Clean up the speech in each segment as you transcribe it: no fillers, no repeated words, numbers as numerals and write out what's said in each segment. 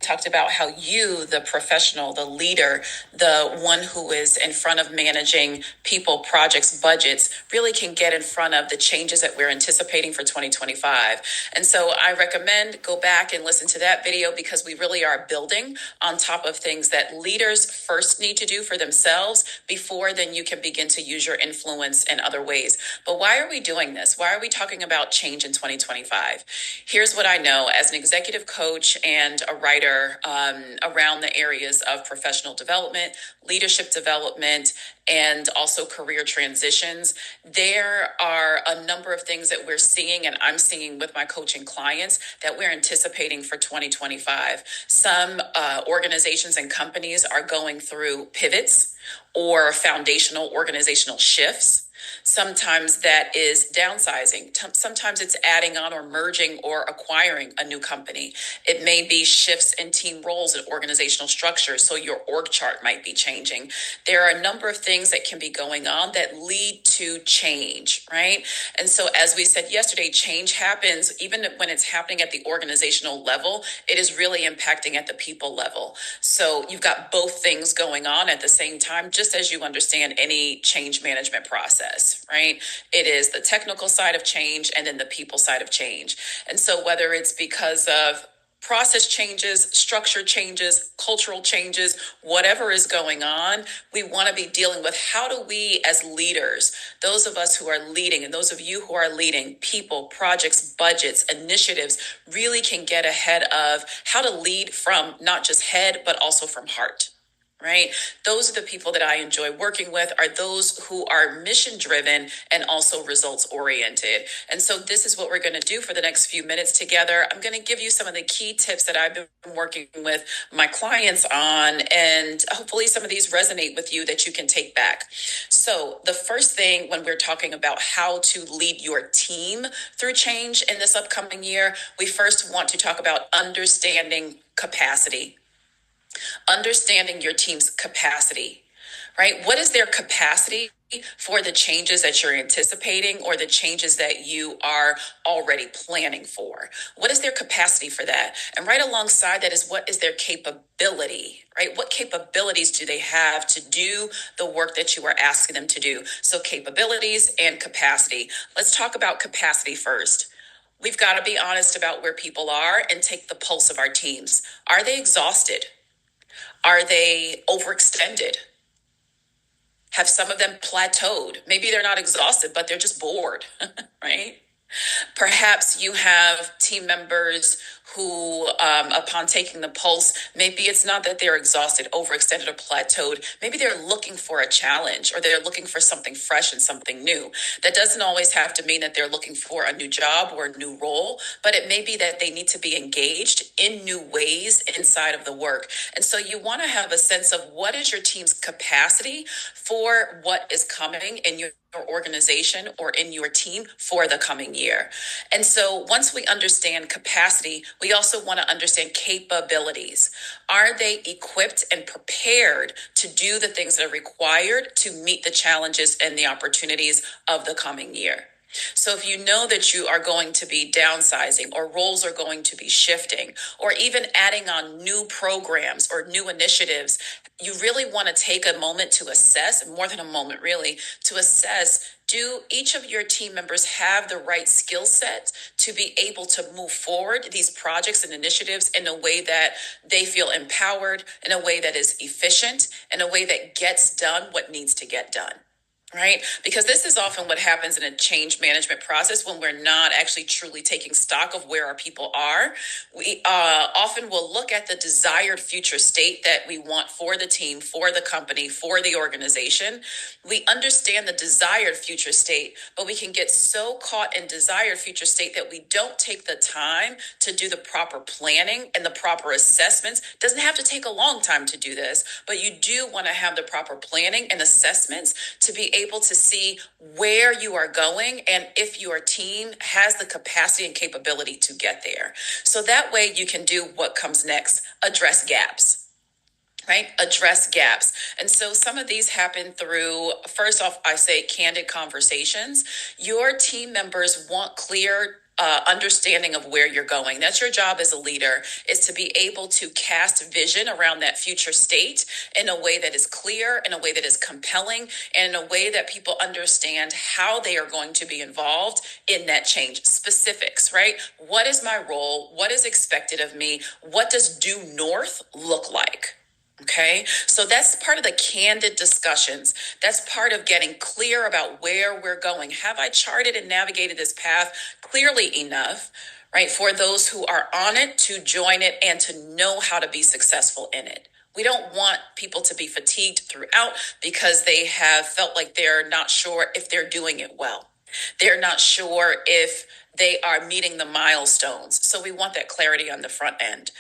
talked about how you, the professional, the leader, the one who is in front of managing people, projects, budgets, really can get in front of the changes that we're anticipating for 2025. And so I recommend go back and listen to that video because we really are building on top of things that leaders first need to do for themselves before then you can begin to use your influence in other ways. But why are we doing this? Why are we talking about change in 2025? Here's what I know as an executive coach and a writer around the areas of professional development, leadership development, and also career transitions. There are a number of things that we're seeing, and I'm seeing with my coaching clients that we're anticipating for 2025. Some organizations and companies are going through pivots or foundational organizational shifts. Sometimes that is downsizing. Sometimes it's adding on or merging or acquiring a new company. It may be shifts in team roles and organizational structures. So your org chart might be changing. There are a number of things that can be going on that lead to change, right? And so as we said yesterday, change happens even when it's happening at the organizational level. It is really impacting at the people level. So you've got both things going on at the same time, just as you understand any change management process, right? It is the technical side of change and then the people side of change. And so whether it's because of process changes, structure changes, cultural changes, whatever is going on, we want to be dealing with how do we as leaders, those of us who are leading and those of you who are leading people, projects, budgets, initiatives, really can get ahead of how to lead from not just head, but also from heart. Right? Those are the people that I enjoy working with, are those who are mission driven and also results oriented. And so this is what we're going to do for the next few minutes together. I'm going to give you some of the key tips that I've been working with my clients on, and hopefully some of these resonate with you that you can take back. So the first thing when we're talking about how to lead your team through change in this upcoming year, we first want to talk about understanding capacity. Understanding your team's capacity, right? What is their capacity for the changes that you're anticipating or the changes that you are already planning for? What is their capacity for that? And right alongside that is what is their capability, right? What capabilities do they have to do the work that you are asking them to do? So capabilities and capacity. Let's talk about capacity first. We've got to be honest about where people are and take the pulse of our teams. Are they exhausted? Are they overextended? Have some of them plateaued? Maybe they're not exhausted, but they're just bored, right? Perhaps you have team members who, upon taking the pulse, maybe it's not that they're exhausted, overextended, or plateaued. Maybe they're looking for a challenge or they're looking for something fresh and something new. That doesn't always have to mean that they're looking for a new job or a new role, but it may be that they need to be engaged in new ways inside of the work. And so you want to have a sense of what is your team's capacity for what is coming in your organization or in your team for the coming year. And so once we understand capacity, we also want to understand capabilities. Are they equipped and prepared to do the things that are required to meet the challenges and the opportunities of the coming year? So if you know that you are going to be downsizing or roles are going to be shifting or even adding on new programs or new initiatives, you really want to take a moment to assess, more than a moment really, to assess, do each of your team members have the right skill set to be able to move forward these projects and initiatives in a way that they feel empowered, in a way that is efficient, in a way that gets done what needs to get done? Right? Because this is often what happens in a change management process when we're not actually truly taking stock of where our people are. We often will look at the desired future state that we want for the team, for the company, for the organization. We understand the desired future state, but we can get so caught in desired future state that we don't take the time to do the proper planning and the proper assessments. It doesn't have to take a long time to do this, but you do want to have the proper planning and assessments to be able to see where you are going and if your team has the capacity and capability to get there. So that way you can do what comes next, address gaps. Right? Address gaps. And so some of these happen through, first off, I say candid conversations. Your team members want clear understanding of where you're going. That's your job as a leader, is to be able to cast vision around that future state in a way that is clear, in a way that is compelling, and in a way that people understand how they are going to be involved in that change. Specifics, right? What is my role? What is expected of me? What does due north look like? Okay, so that's part of the candid discussions. That's part of getting clear about where we're going. Have I charted and navigated this path clearly enough, right, for those who are on it to join it and to know how to be successful in it? We don't want people to be fatigued throughout because they have felt like they're not sure if they're doing it well. They're not sure if they are meeting the milestones. So we want that clarity on the front end.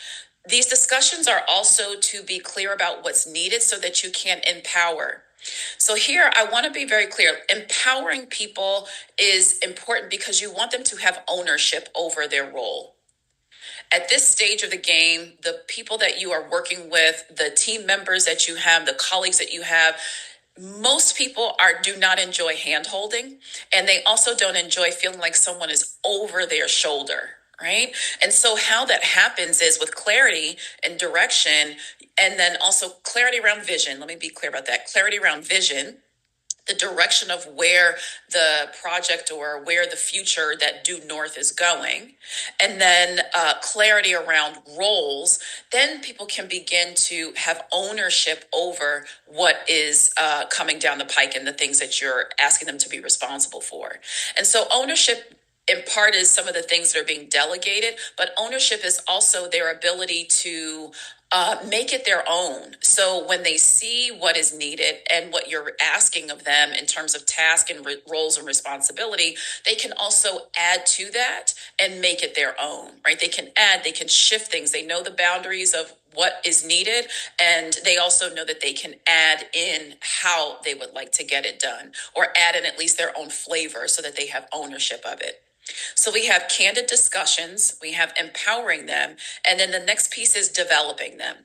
These discussions are also to be clear about what's needed so that you can empower. So here, I want to be very clear. Empowering people is important because you want them to have ownership over their role. At this stage of the game, the people that you are working with, the team members that you have, the colleagues that you have, most people do not enjoy hand holding, and they also don't enjoy feeling like someone is over their shoulder, right? And so how that happens is with clarity and direction, and then also clarity around vision. Let me be clear about that. Clarity around vision, the direction of where the project or where the future that due north is going, and then clarity around roles, then people can begin to have ownership over what is coming down the pike and the things that you're asking them to be responsible for. And so ownership in part is some of the things that are being delegated, but ownership is also their ability to make it their own. So when they see what is needed and what you're asking of them in terms of task and roles and responsibility, they can also add to that and make it their own, right? They can add, they can shift things. They know the boundaries of what is needed, and they also know that they can add in how they would like to get it done, or add in at least their own flavor so that they have ownership of it. So we have candid discussions, we have empowering them, and then the next piece is developing them.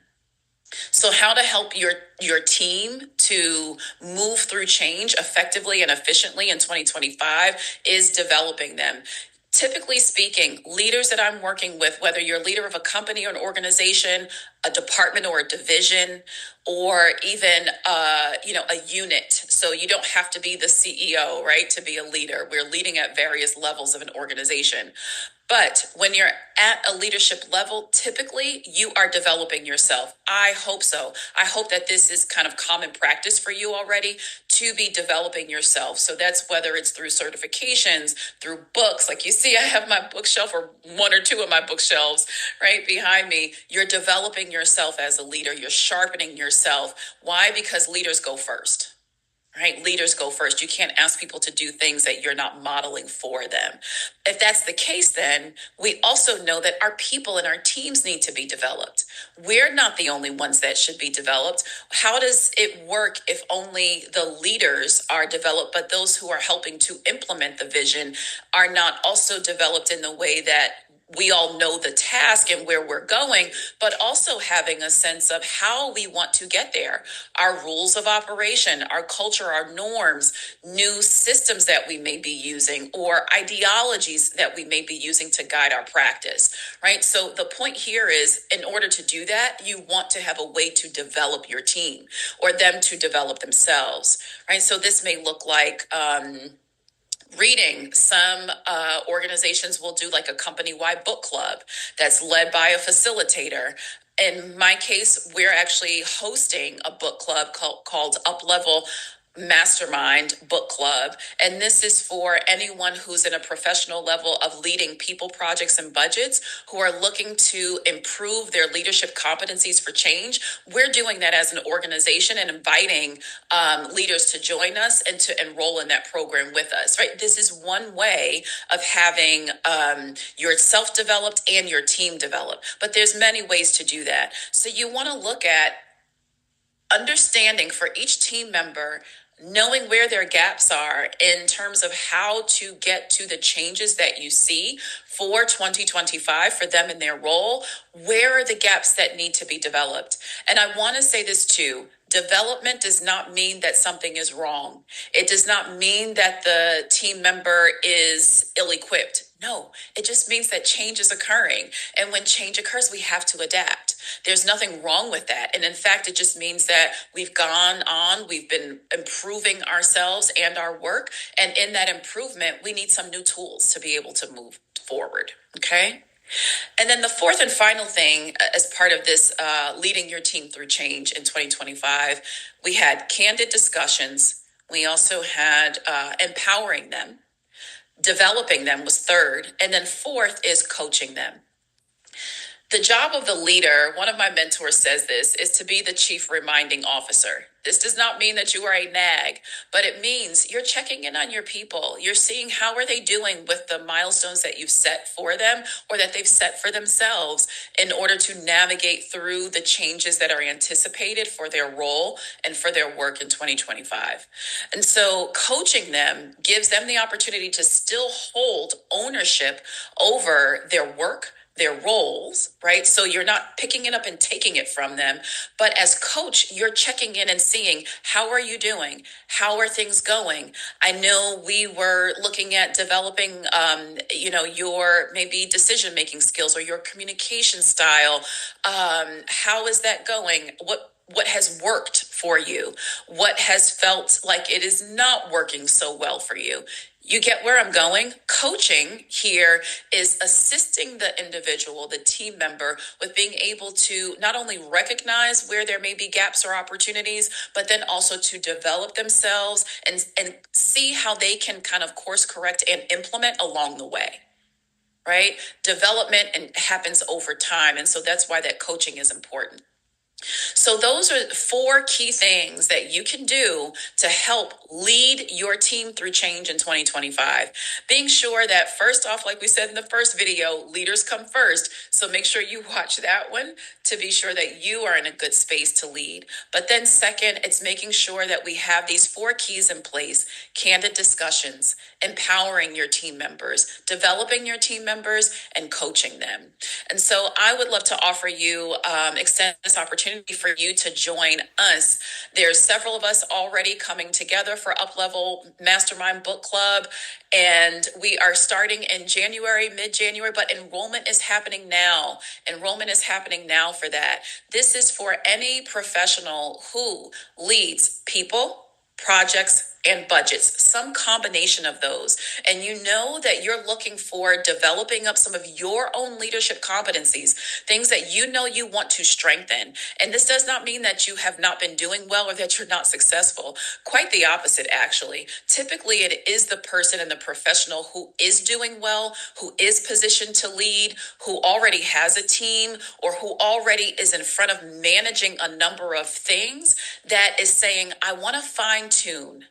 So how to help your team to move through change effectively and efficiently in 2025 is developing them. Typically speaking, leaders that I'm working with, whether you're a leader of a company or an organization, a department or a division, or even a unit. So you don't have to be the CEO, right, to be a leader. We're leading at various levels of an organization. But when you're at a leadership level, typically you are developing yourself. I hope so. I hope that this is kind of common practice for you already to be developing yourself. So that's whether it's through certifications, through books. Like you see, I have my bookshelf or one or two of my bookshelves right behind me. You're developing yourself as a leader. You're sharpening yourself. Why? Because leaders go first. Right? Leaders go first. You can't ask people to do things that you're not modeling for them. If that's the case, then we also know that our people and our teams need to be developed. We're not the only ones that should be developed. How does it work if only the leaders are developed, but those who are helping to implement the vision are not also developed in the way that we all know the task and where we're going, but also having a sense of how we want to get there, our rules of operation, our culture, our norms, new systems that we may be using, or ideologies that we may be using to guide our practice, right? So the point here is, in order to do that, you want to have a way to develop your team or them to develop themselves, right? So this may look like, reading. Some organizations will do like a company-wide book club that's led by a facilitator. In my case, we're actually hosting a book club called Up Level Mastermind Book Club. And this is for anyone who's in a professional level of leading people, projects, and budgets who are looking to improve their leadership competencies for change. We're doing that as an organization and inviting leaders to join us and to enroll in that program with us, right? This is one way of having yourself developed and your team developed, but there's many ways to do that. So you want to look at understanding for each team member, knowing where their gaps are in terms of how to get to the changes that you see for 2025 for them in their role. Where are the gaps that need to be developed? And I want to say this too. Development does not mean that something is wrong. It does not mean that the team member is ill-equipped. No, it just means that change is occurring. And when change occurs, we have to adapt. There's nothing wrong with that. And in fact, it just means that we've gone on, we've been improving ourselves and our work. And in that improvement, we need some new tools to be able to move forward. Okay. And then the fourth and final thing, as part of this leading your team through change in 2025, we had candid discussions. We also had empowering them. Developing them was third. And then fourth is coaching them. The job of the leader, one of my mentors says this, is to be the chief reminding officer. This does not mean that you are a nag, but it means you're checking in on your people. You're seeing how are they doing with the milestones that you've set for them or that they've set for themselves in order to navigate through the changes that are anticipated for their role and for their work in 2025. And so coaching them gives them the opportunity to still hold ownership over their work, their roles, right? So you're not picking it up and taking it from them. But as coach, you're checking in and seeing, how are you doing? How are things going? I know we were looking at developing, your maybe decision-making skills or your communication style. How is that going? What has worked for you? What has felt like it is not working so well for you? You get where I'm going? Coaching here is assisting the individual, the team member, with being able to not only recognize where there may be gaps or opportunities, but then also to develop themselves and see how they can kind of course correct and implement along the way. Right? Development happens over time. And so that's why that coaching is important. So those are four key things that you can do to help lead your team through change in 2025. Being sure that first off, like we said in the first video, leaders come first. So make sure you watch that one to be sure that you are in a good space to lead. But then second, it's making sure that we have these four keys in place: candid discussions, empowering your team members, developing your team members, and coaching them. And so I would love to offer you, extend this opportunity for you to join us. There's several of us already coming together for Up-Level Mastermind Book Club, and we are starting in January, mid-January, but enrollment is happening now. Enrollment is happening now for that. This is for any professional who leads people, projects, and budgets, some combination of those. And you know that you're looking for developing up some of your own leadership competencies, things that you know you want to strengthen. And this does not mean that you have not been doing well or that you're not successful. Quite the opposite, actually. Typically, it is the person and the professional who is doing well, who is positioned to lead, who already has a team, or who already is in front of managing a number of things that is saying, I want to fine tune.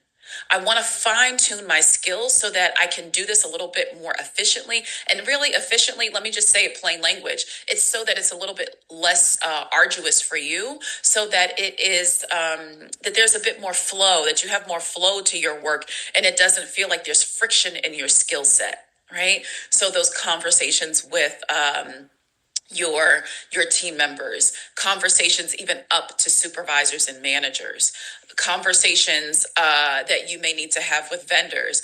I want to fine tune my skills so that I can do this a little bit more efficiently. And really efficiently, let me just say it plain language. It's so that it's a little bit less arduous for you, so that it is, that there's a bit more flow, that you have more flow to your work, and it doesn't feel like there's friction in your skill set, right? So those conversations with, your team members, conversations even up to supervisors and managers, conversations that you may need to have with vendors.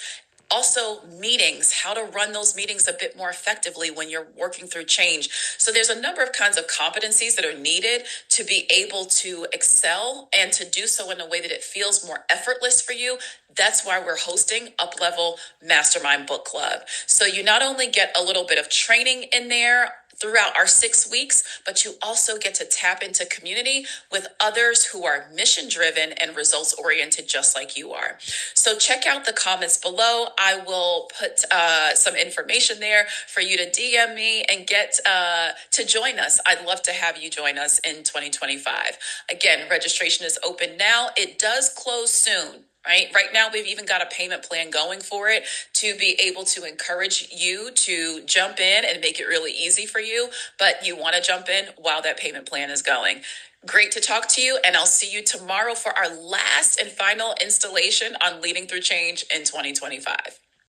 Also, meetings, how to run those meetings a bit more effectively when you're working through change. So there's a number of kinds of competencies that are needed to be able to excel and to do so in a way that it feels more effortless for you. That's why we're hosting Up-Level Mastermind Book Club. So you not only get a little bit of training in there throughout our 6 weeks, but you also get to tap into community with others who are mission driven and results oriented, just like you are. So check out the comments below. I will put some information there for you to DM me and get to join us. I'd love to have you join us in 2025. Again, registration is open now. It does close soon. Right now, we've even got a payment plan going for it to be able to encourage you to jump in and make it really easy for you. But you want to jump in while that payment plan is going. Great to talk to you, and I'll see you tomorrow for our last and final installation on Leading Through Change in 2025.